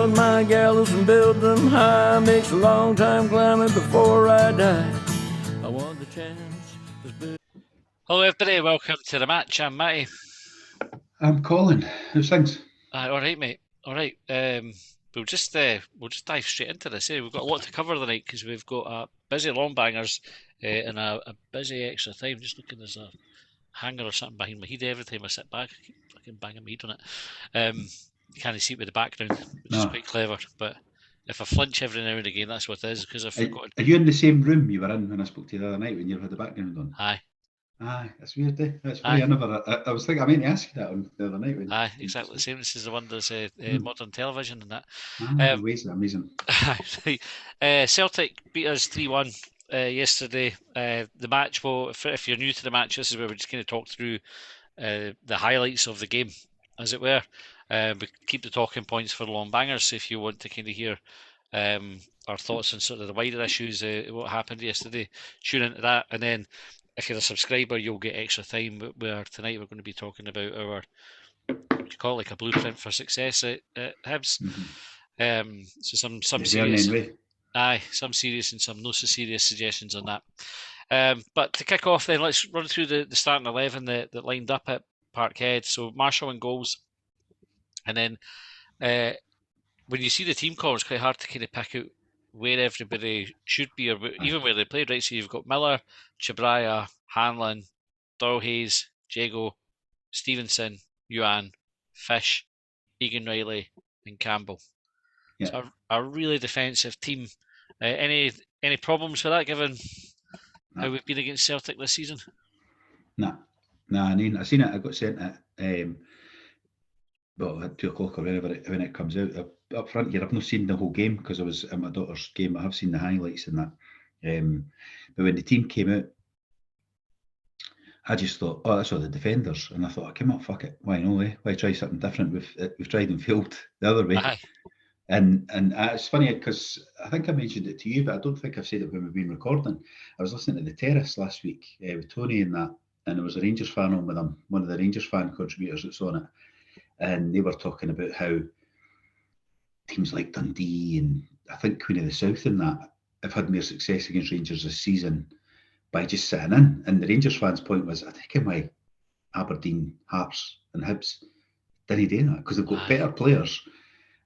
build my gallows and build them high. Makes a long time climbing before I die. I want the chance. Hello everybody, welcome to the match. I'm Matty. I'm Colin. How's things? All right, mate. All right. We'll just dive straight into this. We've got a lot to cover tonight because we've got a busy Longbangers and a busy extra time. Just looking, there's a hanger or something behind my head every time I sit back. I keep fucking banging my head on it. You can't see it with the background, which is quite clever. But if I flinch every now and again, that's what it is because I've forgotten. Are you in the same room you were in when I spoke to you the other night when you had the background on? Aye. Aye, that's weird, eh? That's funny. I was thinking I meant to ask you that on the other night. Aye, exactly the same. This is the one that's modern television and that. Amazing. Celtic beat us 3-1 yesterday. The match, well, if you're new to the match, this is where we're just going to talk through the highlights of the game, as it were. We keep the talking points for the Longbangers, so if you want to kind of hear our thoughts on sort of the wider issues, what happened yesterday, tune into that. And then if you're a subscriber, you'll get extra time. Where tonight we're going to be talking about our, what you call it, like a blueprint for success at Hibs. Mm-hmm. So some serious, some serious and some not so serious suggestions on that. But to kick off, then let's run through the starting 11 that lined up at Parkhead. So Marshall in goals, and then when you see the team call, it's quite hard to kind of pick out where everybody should be or even where they played, right? So you've got Miller, Chabraya, Hanlon, Doyle Hayes, Jago, Stevenson, Yuan, Fish, Egan Riley, and Campbell. Yeah. So a really defensive team. Any problems with that, given how we've been against Celtic this season? No. I mean, I seen it. I got sent it. Well, at 2:00 or whenever when it comes out. Up front here, I've not seen the whole game because I was at my daughter's game. I have seen the highlights and that. But when the team came out, I just thought, oh, that's all the defenders. And I thought, I came up, fuck it. Why no, eh? Why try something different? We've tried and failed the other way. Aye. And it's funny because I think I mentioned it to you, but I don't think I've said it when we've been recording. I was listening to The Terrace last week with Tony and that, and there was a Rangers fan on with him, one of the Rangers fan contributors that's on it. And they were talking about how teams like Dundee and I think Queen of the South and that have had more success against Rangers this season by just sitting in. And the Rangers fans' point was, I think why Aberdeen, Hearts and Hibs didn't do that because they've got better players.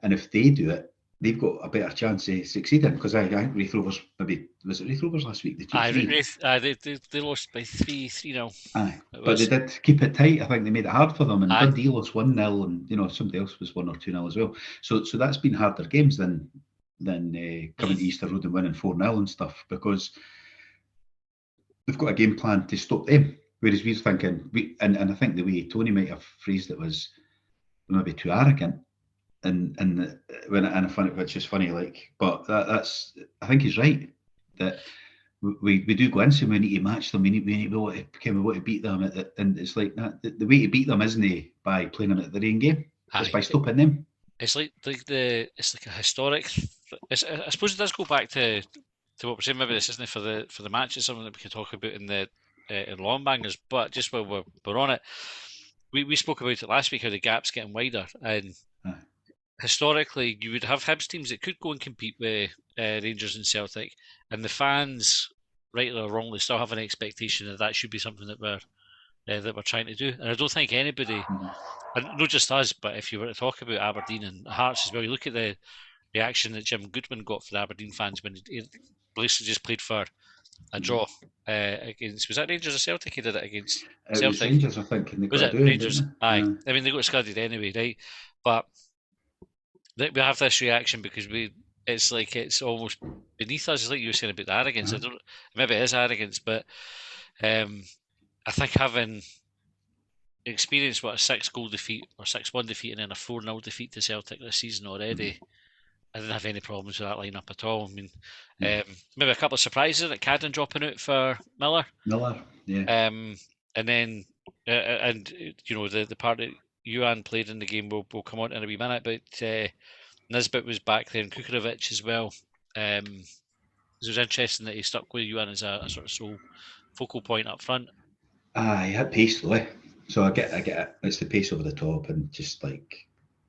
And if they do it, they've got a better chance of succeeding. Because I think Wraith Rovers, maybe, was it Wraith Rovers last week? They lost by 3-0. Aye, but they did keep it tight. I think they made it hard for them. And Dundee lost 1-0 and, somebody else was 1 or 2-0 as well. So that's been harder games than coming to Easter Road and winning 4-0 and stuff because they've got a game plan to stop them. Whereas we're thinking, and I think the way Tony might have phrased it was maybe too arrogant. And I find it, which is funny, but that's I think he's right that we do go into them. We need to match them. We need to beat them, and it's like that. The way to beat them isn't by playing them at their own game. It's by stopping them. It's like a historic. I suppose it does go back to what we're saying. Maybe this isn't for the match. It's something that we can talk about in the in Longbangers. But just while we're on it, we spoke about it last week how the gap's getting wider and. Historically, you would have Hibs teams that could go and compete with Rangers and Celtic, and the fans, rightly or wrongly, still have an expectation that should be something that we're trying to do. And I don't think anybody, and not just us, but if you were to talk about Aberdeen and Hearts as well, you look at the reaction that Jim Goodwin got for the Aberdeen fans when he basically just played for a draw against, was that Rangers or Celtic? He did it against Celtic. Was Rangers, I think. And was it Rangers? Aye. Yeah. I mean, they got scuddered anyway, right? But we have this reaction because it's almost beneath us. It's like you were saying about the arrogance. Maybe it is arrogance, but I think having experienced a 6-goal defeat or 6-1 defeat and then a 4-0 defeat to Celtic this season already, I didn't have any problems with that lineup at all. I mean, maybe a couple of surprises that Cadden dropping out for Miller. Yeah. And then the part that Yuan played in the game will come on in a wee minute, but Nisbet was back there and Kukovic as well. It was interesting that he stuck with Yuan as a sort of sole focal point up front. He had pace though, eh? So I get it. It's the pace over the top and just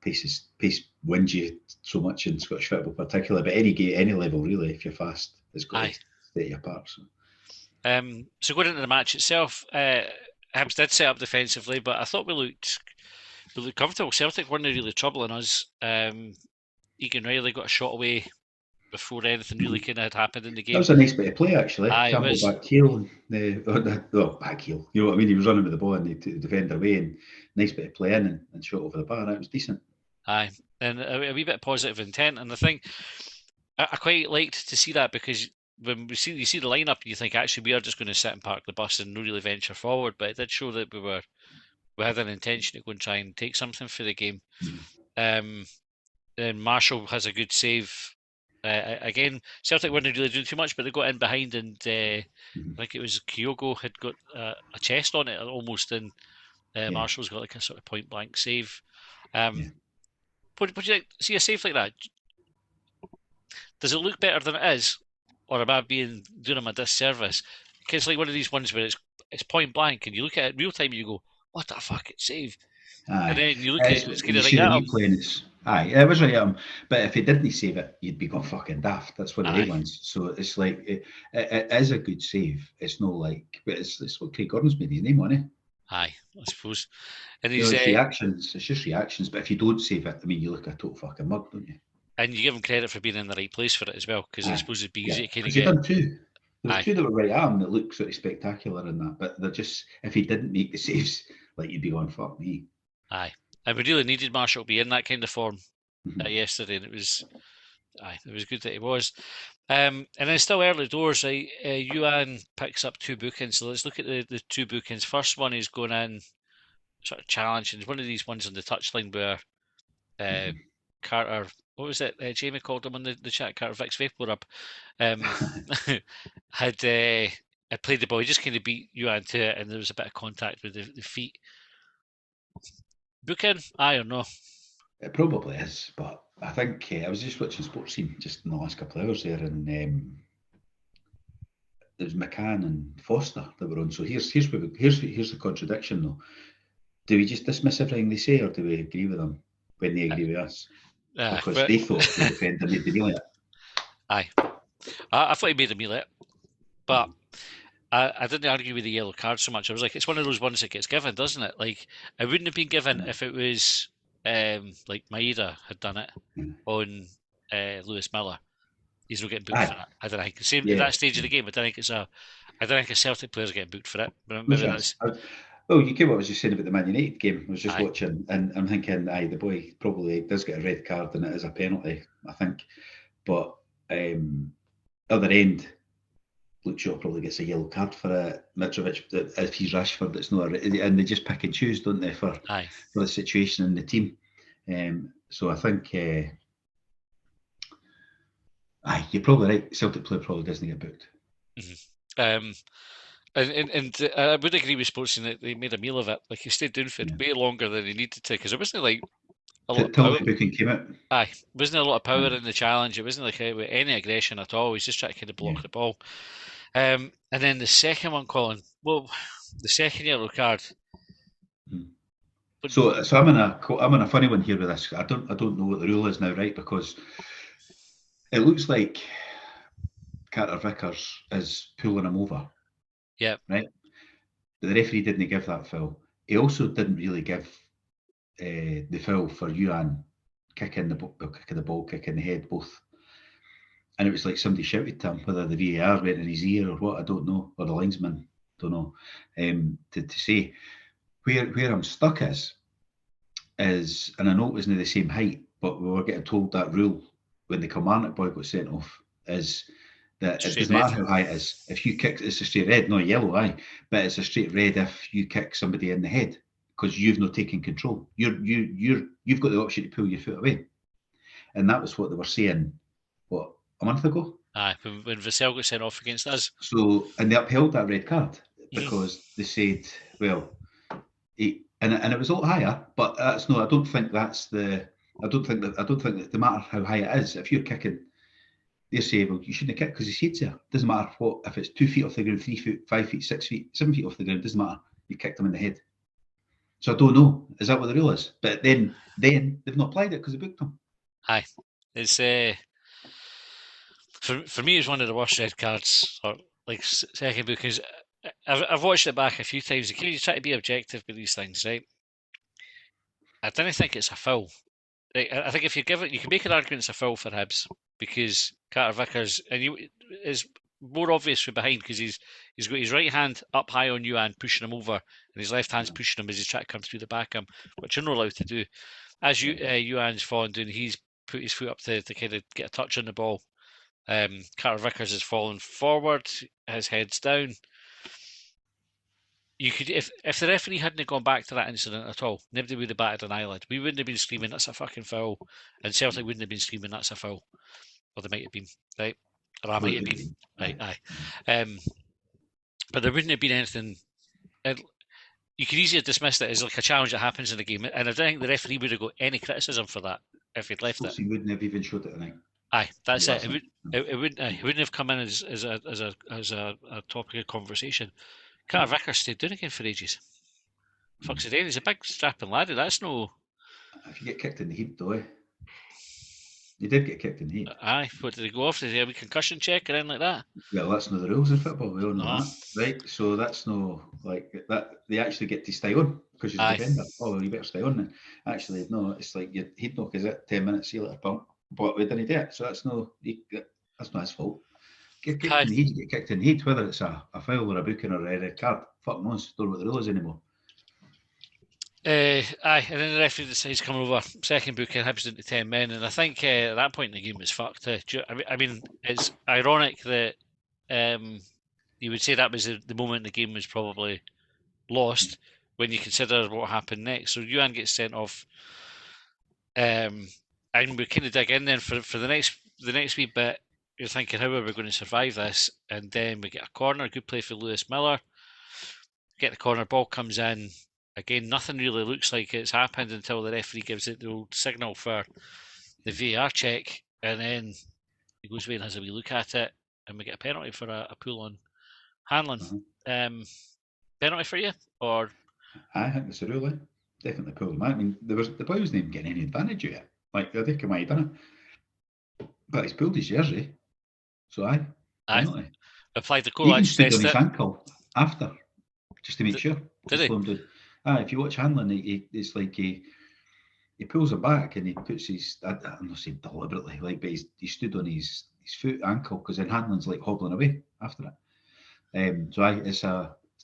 pace wins you so much in Scottish football, particularly, but any game, any level really. If you're fast, it's got to set you apart. So. So going into the match itself, Hibs did set up defensively, but I thought we looked comfortable. Celtic weren't really troubling us. Egan Riley got a shot away before anything really kind of had happened in the game. That was a nice bit of play, actually. Aye, Campbell back heel, back heel. You know what I mean? He was running with the ball and he took the defender away, and nice bit of play in and shot over the bar. It was decent. Aye, and a wee bit of positive intent. And I think I quite liked to see that, because when you see the lineup, you think actually we are just going to sit and park the bus and not really venture forward. But it did show that we had an intention to go and try and take something for the game. And Marshall has a good save. Again, Celtic weren't really doing too much, but they got in behind, and I think it was Kyogo had got a chest on it almost, and Marshall's got like a sort of point blank save. What do you think? See a save like that? Does it look better than it is, or am I doing him a disservice? It's like one of these ones where it's point blank, and you look at it real time, and you go, "What the fuck, it's save!" Aye. And then you look at it, it's kind of right like that. Aye, it was right at him. But if he didn't save it, you'd be going fucking daft. That's one of the ones. So it's like it is a good save. It's no like, but it's what Craig Gordon's made his name on it. Aye, I suppose. And it's reactions. It's just reactions. But if you don't save it, I mean, you look a total fucking mug, don't you? And you give him credit for being in the right place for it as well, because I suppose it'd be easy to kind of get. He's done two. There's two that were right at him that look sort of spectacular in that, but they're just, if he didn't make the saves, like, you'd be going, fuck me. Aye, and we really needed Marshall to be in that kind of form yesterday, and it was good that he was. And then still early doors, right? Yuan picks up 2 bookings, so let's look at the 2 bookings. First one is going in, sort of challenging. It's one of these ones on the touchline where Carter, what was it? Jamie called him on the chat, Carter Vic's Vapor Up, had played the ball. He just kind of beat Yuan to it, and there was a bit of contact with the feet. Booking? I don't know. It probably is, but I think I was just watching Sports Scene just in the last couple of hours there, and there was McCann and Foster that were on. So here's the contradiction though. Do we just dismiss everything they say, or do we agree with them when they agree with us? Because they thought the defender made the meal at it. Aye. I thought he made a meal at it, but I didn't argue with the yellow card so much. I was like, it's one of those ones that gets given, doesn't it? Like, it wouldn't have been given if it was like Maeda had done it on Lewis Miller. He's not getting booked for that. I don't think. Same at that stage of the game. I don't think a Celtic player's getting booked for it. But maybe that's. Well, you get what I was just saying about the Man United game. I was just watching, and I'm thinking, the boy probably does get a red card, and it is a penalty, I think. But other end, Luke Shaw probably gets a yellow card for it. Mitrovic, if he's Rashford, it's not. And they just pick and choose, don't they, for the situation in the team. So I think, you're probably right. Celtic player probably doesn't get booked. Mm-hmm. And I would agree with Sportsing that they made a meal of it. Like, he stayed down for way longer than he needed to, because it wasn't like a lot of power. The booking came out. Wasn't a lot of power in the challenge. It wasn't like any aggression at all. He was just trying to kind of block the ball. And then the second one, Colin. Well, the second yellow card. So I'm in a funny one here with this. I don't know what the rule is now, right? Because it looks like Carter Vickers is pulling him over. Yeah. Right. But the referee didn't give that foul. He also didn't really give the foul for Yuan kicking the ball, kicking the head, both. And it was like somebody shouted to him, whether the VAR went in his ear or what, I don't know, or the linesman, don't know. To say where I'm stuck is, and I know it wasn't the same height, but we were getting told that rule when the Kilmarnock boy got sent off is that it doesn't matter how high it is. If you kick, it's a straight red, not yellow, but it's a straight red if you kick somebody in the head, because you've not taken control. You've got the option to pull your foot away, and that was what they were saying. What, a month ago? When Vassell got sent off against us. So, and they upheld that red card because they said, well, and it was a lot higher, but that's no. I don't think that no matter how high it is, if you're kicking. They say, well, you shouldn't have kicked because his head's there. Doesn't matter what, if it's 2 feet off the ground, 3 feet, 5 feet, 6 feet, 7 feet off the ground, doesn't matter. You kicked him in the head. So I don't know. Is that what the rule is? But then they've not applied it because they booked them. Aye, it's for me, it's one of the worst red cards or like second because I've watched it back a few times. You try to be objective with these things, right? I don't think it's a foul. I think if you give it, you can make an argument it's a foul for Hibs because Carter Vickers is more obvious from behind because he's got his right hand up high on Yuan pushing him over and his left hand's pushing him as he's trying to come through the back of him, which you're not allowed to do. As Yuan's fallen down, he's put his foot up to kind of get a touch on the ball. Carter Vickers has fallen forward, his head's down. You could, if the referee hadn't gone back to that incident at all, nobody would have batted an eyelid. We wouldn't have been screaming that's a fucking foul, and Celtic wouldn't have been screaming that's a foul, or they might have been, right? Or I might have been, right? Aye. But there wouldn't have been anything. You could easily dismiss it as like a challenge that happens in the game, and I don't think the referee would have got any criticism for that if he'd left it. He wouldn't have even showed it tonight. Aye, that's it. It wouldn't have come in as a topic of conversation. Carter Vickers stayed down again for ages. Fuck's the day. He's a big strapping laddie. That's no. If you get kicked in the head, though, you did get kicked in the head. Aye, what did they go off? Did they have a concussion check or anything like that? Well, that's not the rules of football. We all know that, right? So that's no like that. They actually get to stay on because you're the defender. Oh, well, you better stay on then. Actually, no. It's like your head knock is it 10 minutes. See you later, pump. But we didn't do it, so that's not his fault. Get kicked in the head, you get kicked in the head, whether it's a foul or a booking or a red card. Fuck knows, don't know what the rule is anymore. Aye, and then the referee decides coming over, second booking, Hibs down to 10 men, and I think at that point in the game was fucked. I mean, it's ironic that you would say that was the moment the game was probably lost when you consider what happened next. So Yuan gets sent off, and we kind of dig in then for the next wee bit. You're thinking, how are we going to survive this? And then we get a corner, good play for Lewis Miller. Get the corner, ball comes in. Again, nothing really looks like it's happened until the referee gives it the old signal for the VAR check. And then he goes away and has a wee look at it. And we get a penalty for a pull on Hanlon. Penalty for you? Or I think it's a rule, definitely pull them out. I mean, the boy wasn't even getting any advantage of it. Like, I think he might have done it. But he's pulled his jersey. So penalty. Applied the call. He even stood on his ankle after, just to make sure. Did he? If you watch Hanlon, it's like he pulls him back and he puts his, I'm not saying deliberately, like, but he stood on his foot ankle because then Hanlon's like hobbling away after it. So it's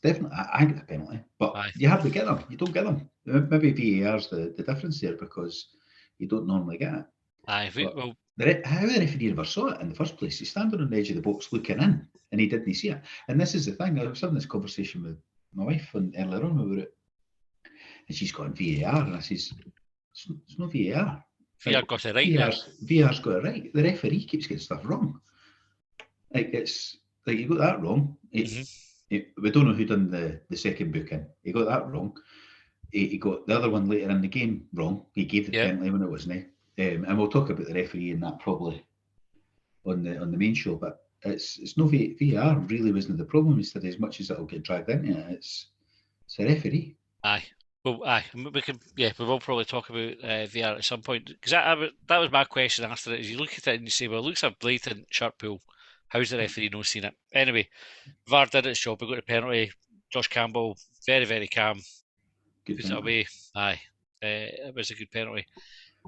definitely, I think it's a penalty, but you hardly get them. You don't get them. Maybe VAR's the difference there because you don't normally get it. How the referee never saw it in the first place? He's standing on the edge of the box looking in, and he didn't see it. And this is the thing. I was having this conversation with my wife earlier on about it, and she's got VAR, and I says, "It's not VAR. VAR got it right. VAR's got it right. The referee keeps getting stuff wrong. Like it's like you got that wrong. We don't know who done the second booking. He got that wrong. He got the other one later in the game wrong. He gave the penalty when it wasn't. And we'll talk about the referee and that probably on the main show. But it's no VAR really wasn't the problem. Instead, as much as it'll get dragged into it, it's a referee. Aye. Well, we will probably talk about VAR at some point because that was my question after it. Is you look at it and you say, well, it looks a blatant shirt pull. How's the referee not seen it? Anyway, VAR did its job. We got a penalty. Josh Campbell, very, very calm. Put it away. Aye. It was a good penalty.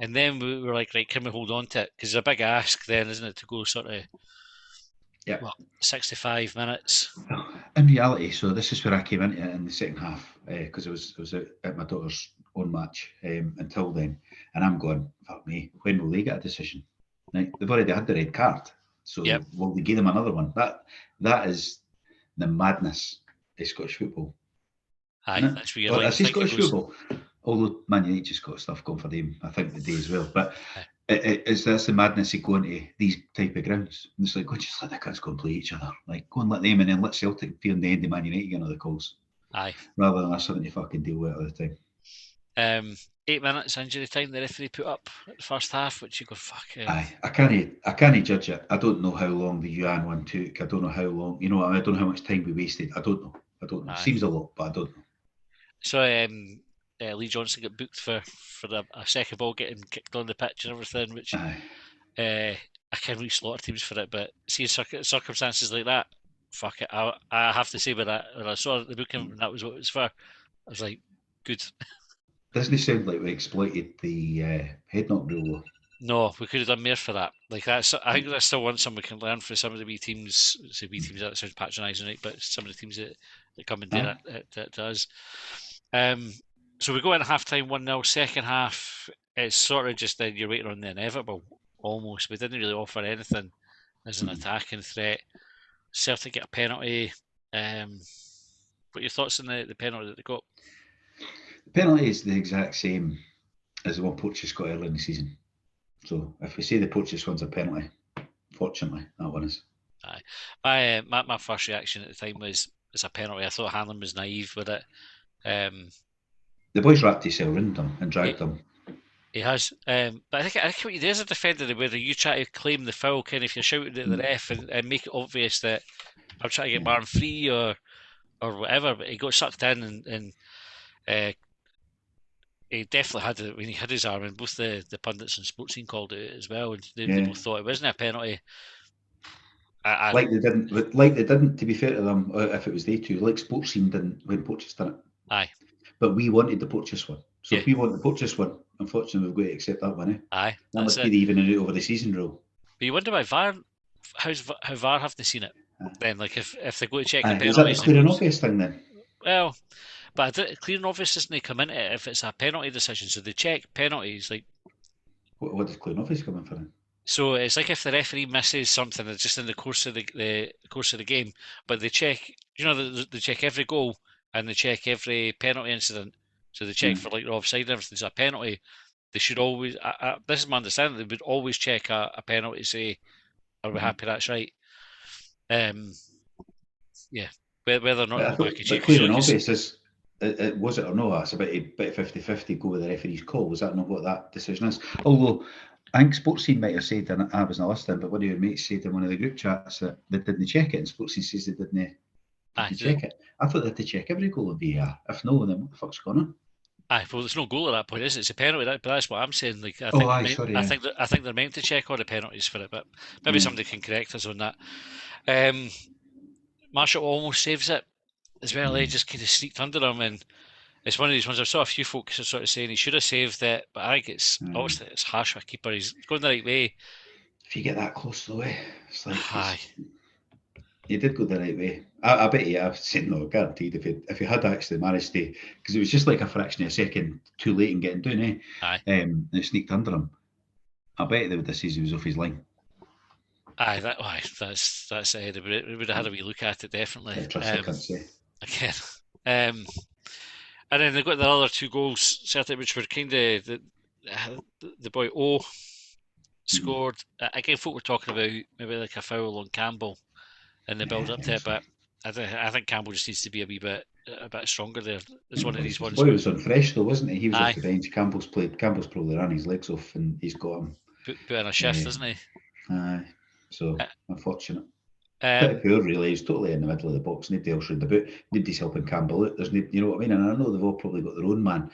And then we were like, right, can we hold on to it? Because it's a big ask then, isn't it, to go sort of 65 minutes. In reality, so this is where I came into it in the second half because I was out at my daughter's own match until then, and I'm going, fuck me, when will they get a decision? Right? They've already had the red card, so will they give them another one? That is the madness of Scottish football. Aye, that's where you're like, I see Scottish football, although Man United just got stuff going for them, I think, today as well. But that's the madness of going to these type of grounds. And it's like, go just let the kids go and play each other. Like, go and let them and then let Celtic fear in the end of Man United getting all the calls. Aye. Rather than us having to fucking deal with it all the time. 8 minutes injury time the referee put up at the first half, which you go, fuck it. Aye, I can't judge it. I don't know how long the Yuan one took. I don't know how long, I don't know how much time we wasted. I don't know. Aye. Seems a lot, but I don't know. So Lee Johnson got booked for a second ball getting kicked on the pitch and everything, which Aye. I can't really slaughter teams for it, but seeing circumstances like that, fuck it. I have to say, when I saw the booking and that was what it was for, I was like, good. Doesn't it sound like we exploited the head knock rule? No, we could have done more for that. Like I think that's still one something we can learn from some of the wee teams. Say wee teams, that sounds patronising, right? But some of the teams that come and do that to us. So we go in half time 1-0. Second half, it's sort of just then you're waiting on the inevitable almost. We didn't really offer anything as an attacking threat. Celtic get a penalty. What are your thoughts on the penalty that they got? The penalty is the exact same as the one Porteous got earlier in the season. So if we say the Porteous one's a penalty, fortunately, that one is. Aye. My first reaction at the time was it's a penalty. I thought Hanlon was naive with it. The boys wrapped himself around them and dragged them. He has. But I think what you do as a defender, whether you try to claim the foul, if you're shouting at the ref and make it obvious that I'm trying to get Barn free or whatever, but he got sucked in and he definitely had it when he had his arm, and both the pundits and sports scene called it as well, and they both thought it wasn't a penalty. Like they didn't. To be fair to them, if it was they two, like sports scene didn't when Porteous done it. Aye. But we wanted the Porteous one, so if we want the Porteous one, unfortunately we've got to accept that one. Aye. That must be the even it over the season rule. But you wonder why VAR, how VAR have they seen it? Then, like if they go to check the penalties, is that the clear and obvious thing then? Well, but clear and obvious doesn't come into it if it's a penalty decision. So they check penalties. Like, what does clear and obvious come in for then? So it's like if the referee misses something just in the course of the course of the game, but they check. They check every goal and they check every penalty incident. So they check for like the offside and everything. So a penalty, they should always. This is my understanding. They would always check a penalty to say, "Are we happy that's right?" Yeah. Whether or not clear and obvious is. Was it or no? It's about 50-50 go with the referee's call. Was that not what that decision is? Although I think Sports Scene might have said, and I wasn't listening, but one of your mates said in one of the group chats that they didn't check it, and Sports Scene says they didn't check it. I thought they had to check every goal in VAR. If no, then what the fuck's going on? Well, there's no goal at that point, is it? It's a penalty, but that's what I'm saying. Like, I think they're meant to check all the penalties for it, but maybe somebody can correct us on that. Marshall almost saves it as well. He just kind of sneaked under him, and it's one of these ones. I saw a few folks are sort of saying he should have saved it, but I think it's obviously it's harsh for a keeper. He's going the right way. If you get that close to the way, it's like he did go the right way. I bet you. I've said no, guaranteed. If he had actually managed to, because it was just like a fraction of a second too late in getting down, and it sneaked under him. I bet they would have said he was off his line. That's it. We would have had a wee look at it definitely. I can't say. Again, and then they got their other two goals, Celtic, which were kind of the boy O scored. Again, folk were talking about maybe like a foul on Campbell in the build up to it, but I think Campbell just needs to be a bit stronger there. It's one of these ones. Boy was on fresh though, wasn't he? He was off the bench. Campbell's probably ran his legs off, and he's got him. Put in a shift, isn't he? Aye. So unfortunate. Pretty poor, really. He's totally in the middle of the box. Nobody else should about. Nobody's helping Campbell out. There's no, you know what I mean? And I know they've all probably got their own man,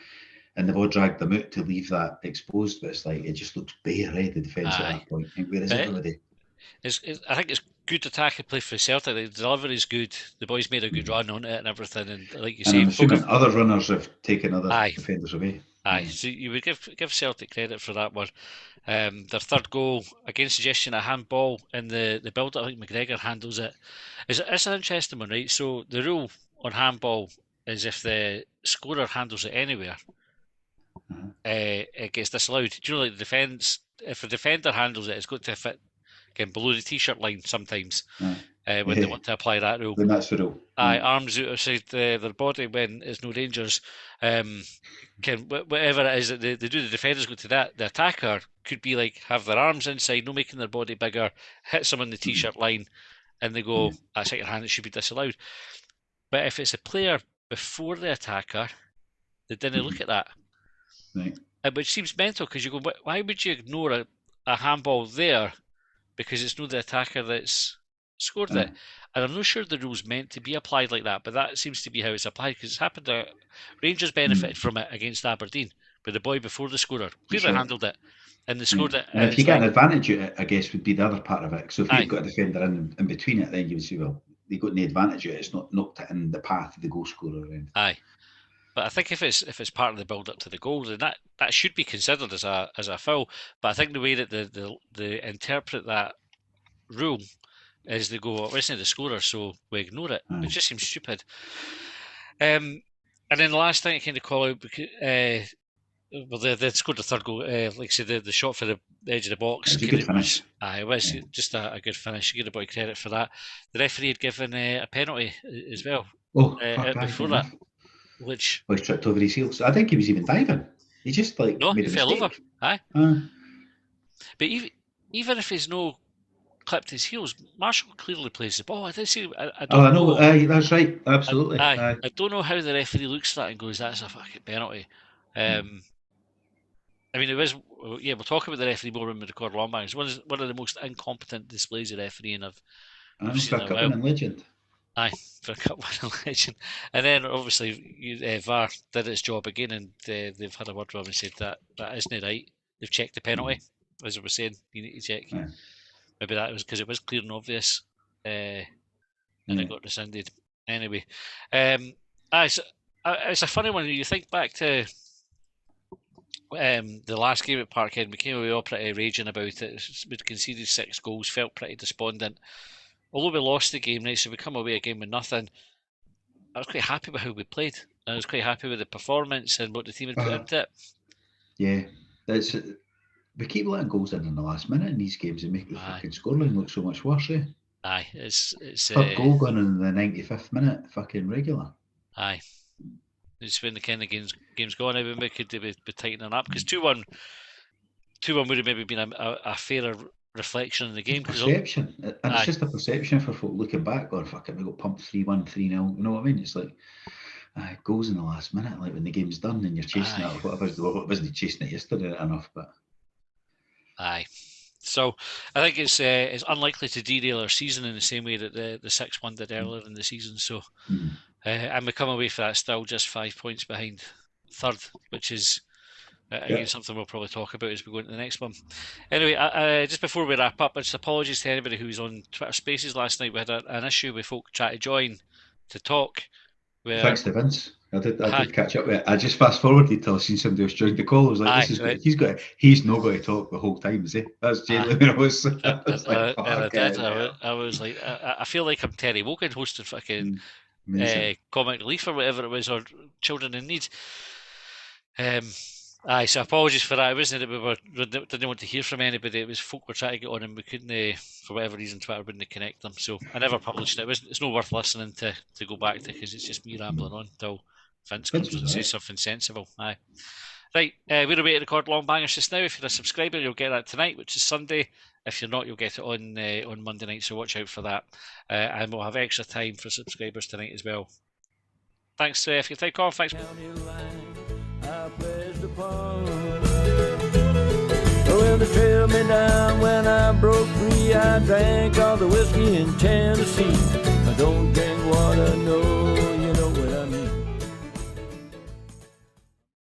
and they've all dragged them out to leave that exposed. But it's like it just looks bare, the defence at that point. And where is everybody? I think it's good attacking play for Celtic. The delivery is good. The boys made a good run on it and everything. And like you say, I'm assuming other runners have taken other defenders away. So you would give Celtic credit for that one. Their third goal, again, suggestion a handball in the build up. I think McGregor handles it. It's an interesting one, right? So the rule on handball is if the scorer handles it anywhere, it gets disallowed. Do you know, like the defence, if a defender handles it, it's got to fit again below the t-shirt line sometimes when they want to apply that rule. Then that's the rule. Arms outside their body when it's no dangers. Whatever it is that they do, the defenders go to that. The attacker could be like have their arms inside, no making their body bigger, hit someone in the t-shirt line, and they go, "That's second hand. It should be disallowed." But if it's a player before the attacker, they didn't look at that, right? Which seems mental because you go, "Why would you ignore a handball there?" Because it's not the attacker that's scored it. And I'm not sure the rule's meant to be applied like that, but that seems to be how it's applied, because it's happened that Rangers benefited from it against Aberdeen, but the boy before the scorer clearly handled it, and they scored it. And if you get an advantage at it, I guess, would be the other part of it. So if you've got a defender in between it, then you would say, well, they got the advantage of it. It's not knocked it in the path of the goal scorer. Aye. But I think if it's part of the build up to the goal, then that should be considered as a foul. But I think the way that they interpret that rule is they go, well, it's not the scorer, so we ignore it. It just seems stupid. And then the last thing I kind of call out, because they scored the third goal. Like I said, the shot for the edge of the box. It was a good finish. It was just a good finish. You give the boy credit for that. The referee had given a penalty as well. Before that. Which he tripped over his heels. I think he was even diving. He just made a mistake. Fell over. Aye. But even if he's no clipped his heels, Marshall clearly plays the ball. I did see. I don't know. That's right. Absolutely. I don't know how the referee looks at that and goes, "That's a fucking penalty." I mean, it was. Yeah, we'll talk about the referee more when we record Longbangers. One of the most incompetent displays of refereing I've seen in a while. Legend. Aye, for a cup winning legend. And then obviously VAR did its job again, and they've had a word with him and said that isn't right. They've checked the penalty, as I was saying. You need to check. Maybe that was because it was clear and obvious, and it got rescinded. Anyway, it's a funny one. You think back to the last game at Parkhead, we came away all pretty raging about it. We'd conceded 6 goals, felt pretty despondent. Although we lost the game, right, so we come away again with nothing. I was quite happy with how we played. I was quite happy with the performance and what the team had put into it. Yeah, we keep letting goals in the last minute in these games and make the fucking scoreline look so much worse. Aye, it's third goal going in the 95th minute, fucking regular. Aye, it's when the kind of games gone. Maybe we could be tightening up, because 2-1 would have maybe been a fairer reflection in the game. Perception, and it's just a perception for folk looking back, going, fuck it, we got pumped 3-1, 3-0. You know what I mean? It's like goals in the last minute, like when the game's done and you're chasing it, or whatever. I wasn't chasing it yesterday enough, but so I think it's unlikely to derail our season in the same way that the 6-1 did earlier in the season. So and we come away for that still just 5 points behind third, which is again something we'll probably talk about as we go into the next one. Anyway, just before we wrap up, just apologies to anybody who was on Twitter Spaces last night. We had an issue with folk trying to join to talk. Thanks to Vince. I did catch up with it. I just fast forwarded till I seen somebody else joined the call. I was like, this is good. He's not going to talk the whole time, is he? That's genuinely I was like, I feel like I'm Terry Wogan hosting fucking Comic Relief or whatever it was, or Children in Need. So apologies for that. It wasn't that we didn't want to hear from anybody. It was folk were trying to get on and we couldn't, for whatever reason, Twitter wouldn't connect them. So I never published it. It's not worth listening to go back to, because it's just me rambling on until Vince comes and says something sensible. Right, we're away to record Longbangers just now. If you're a subscriber, you'll get that tonight, which is Sunday. If you're not, you'll get it on Monday night, so watch out for that. And we'll have extra time for subscribers tonight as well. Thanks for your time, Colin. Thanks. Well, they trailed me down when I broke free. I drank all the whiskey in Tennessee.